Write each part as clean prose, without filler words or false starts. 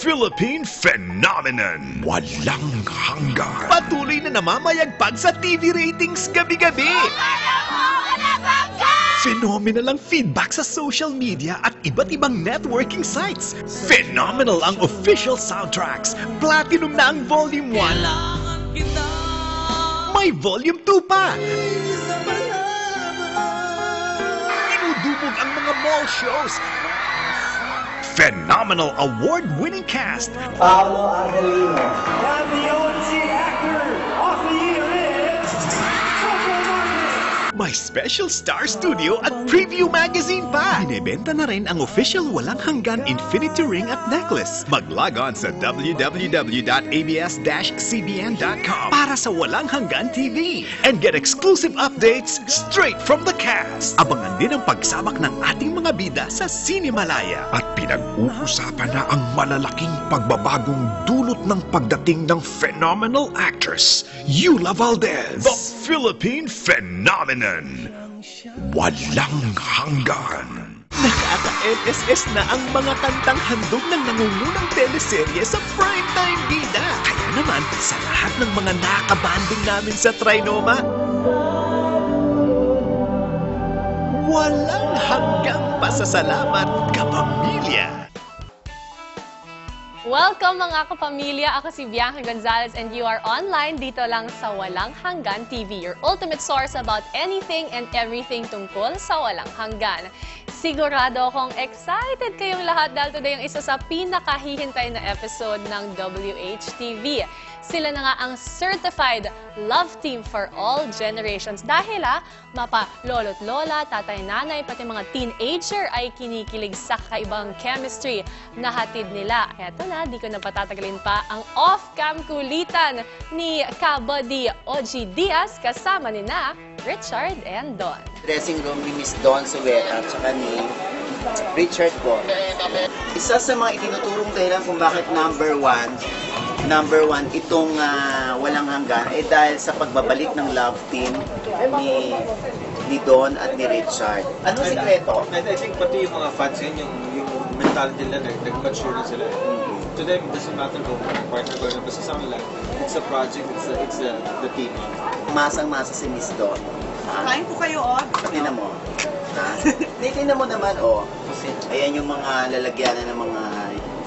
Philippine phenomenon. Walang hanggan. Patuloy na namamayagpag sa TV ratings gabi-gabi. Phenomenal ang feedback sa social media at iba't ibang networking sites. Phenomenal ang official soundtracks. Platinum na ang Volume 1. May Volume 2 pa. Inudubog ang mga mall shows. Phenomenal award-winning cast. Paolo Argelino. And the ONC Actor of the Year is Coco Martin. May special star studio at preview magazine pa. Binibenta na rin ang official walang hanggan infinity ring at necklace. Mag-log on sa www.abs-cbn.com para sa Walang Hanggan TV and get exclusive updates straight from the cast. Abangan din ang pagsabak ng ating mga bida sa Cinemalaya. At pinag-uusapan na ang malalaking pagbabagong dulot ng pagdating ng phenomenal actress, Eula Valdez. The Philippine phenomenon. Walang hanggan. Naka-LSS na ang mga kantang handog ng nangungunang teleserye sa primetime bida. Kaya naman, sa lahat ng mga nakabanding namin sa Trinoma, walang hanggang pasasalamat, kapamilya! Welcome mga kapamilya! Ako si Bianca Gonzalez and you are online dito lang sa Walang Hanggan TV, your ultimate source about anything and everything tungkol sa Walang Hanggan. Sigurado akong excited kayong lahat dahil today ang isa sa pinakahihintay na episode ng WHTV. Sila na nga ang certified love team for all generations. Dahil mapa lolo't lola, tatay, nanay, pati mga teenager ay kinikilig sa kakaibang chemistry na hatid nila. Eto na, di ko na patatagalin pa ang off-cam kulitan ni Kabody Oji Diaz kasama ni na Richard and Don. Dressing room ni Miss Don Suweta at saka ni Richard po. Isa sa mga itinuturong dahilan kung bakit number one itong Walang Hanggan ay dahil sa pagbabalik ng love team ni Don at ni Richard. Ano sikreto? I think pati yung mga fans yun, yung mentality nila, nag-mature na sila. To them, it doesn't matter kung partner ko na basta sa kanila. It's a project, it's the team. Masang-masa si Miss Don. Kain po kayo, Tingnan mo. Tingnan mo naman, Ayan yung mga lalagyanan ng mga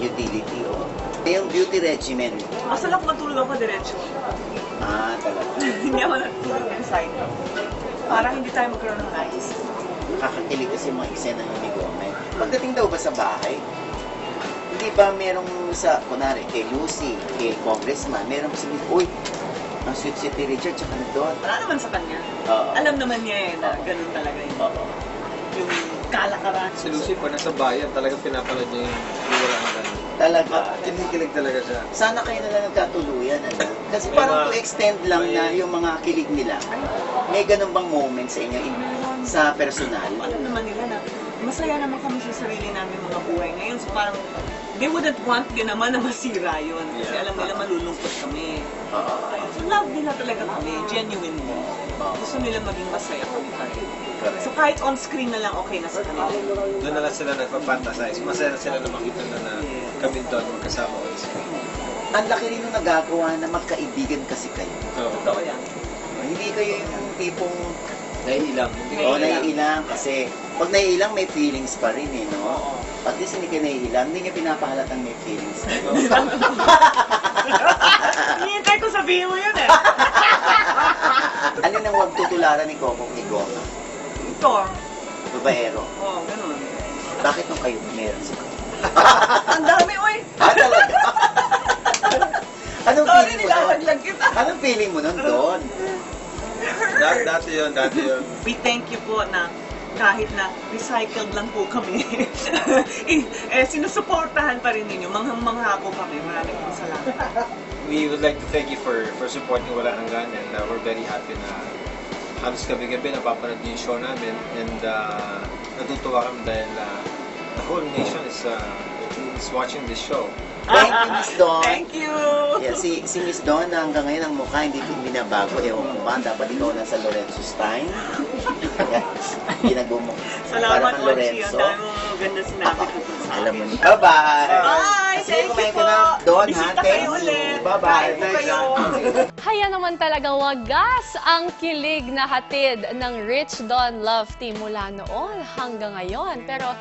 utility, Yung beauty regimen. Masal ako matulog ako diretso. Talaga. Hindi ako natulog ng side. Para hindi tayo magkaroon ng nais. Nakakakilig kasi mga eksena ng ni Gomez. Pagdating daw ba sa bahay, hindi ba merong kunwari, kay Lucy, kay Congressman, merong sabi, uy, ang sweet ni Richard, tsaka ni Don. Wala naman sa kanya. Alam naman niya na ganun talaga yun. Yung kalakaran. Si Lucy, pa nasa bayan, talagang pinapanood niya yung Walang Hanggan. Talaga. Kinikilig talaga siya. Sana kayo na lang nagkatuluyan, Kasi parang to extend lang na yung mga kilig nila. May ganun bang moment sa inyo sa personal? Alam naman nila na masaya naman kami sa sarili namin mga buhay ngayon. So parang they wouldn't want din naman na masira yun. Kasi alam nila malulungkot kami. So love nila talaga kami, genuinely. Gusto nila maging masaya kami tayo. So kahit on screen na lang okay na sa kanila. Doon na lang sila nagpa-fantasize. Masaya na sila na makita na kami doon magkasama on screen. Ang laki rin yung nagagawa na magkaibigan kasi kayo. Totoo yan. Hindi kayo yung tipong Naiilang. naiilang kasi pag naiilang may feelings pa rin no? At least hindi kayo naiilang, hindi niya pinapahalatang may feelings. Hinihintay ko sabihin mo yun Ano nang huwag tutularan ni Coco ni Goma? Ito. Babaero. Ganun. Bakit nung kayo meron siya? Ang dami, oy! Talaga? Anong Sorry, feeling mo nun? nilalaglag kita. Anong feeling mo nun doon? Dati yun. We thank you po na kahit na recycled lang po kami, sinusuportahan pa rin ninyo. Manghang-mangha po kami. Maraming salamat. We would like to thank you for supporting Walang Hanggan and we're very happy na halos gabi-gabi napapanood yung show namin and natutuwa kami dahil the whole nation is watching this show. Thank you, Miss Don. Thank you! Yeah, si Miss Don hanggang ngayon ang mukha hindi ko binabago. Ewan ko ba, dapat ikaw na sa Lorenzo Stein. Ginagumok. Salamat, Ochi. Ang dami mo ganda sinabi ko. Alam mo. Bye-bye! Bye! Sige, Thank you kumain po! ka na. Don, ha? Bisita Thank kayo you. ulit. Bye-bye. Bye kayo. Kaya naman talaga wagas ang kilig na hatid ng Rich Don Love Team mula noon hanggang ngayon. Pero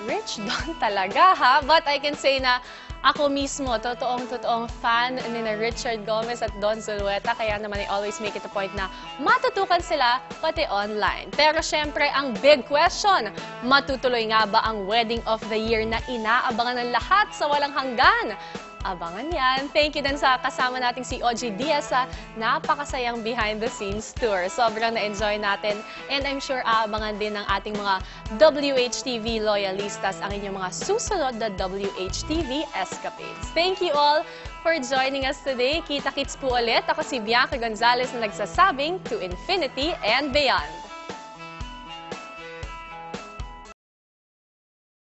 Rich Don talaga ha. But I can say na ako mismo, totoong fan ni na Richard Gomez at Don Zulueta. Kaya naman I always make it a point na matutukan sila pati online. Pero syempre, ang big question, matutuloy nga ba ang wedding of the year na inaabangan ng lahat sa walang hanggan? Abangan yan. Thank you din sa kasama nating si OG Diaz sa napakasayang behind the scenes tour. Sobrang na-enjoy natin and I'm sure aabangan din ng ating mga WHTV loyalistas ang inyong mga susunod na WHTV escapades. Thank you all for joining us today. Kita-kits po ulit. Ako si Bianca Gonzalez na nagsasabing to infinity and beyond.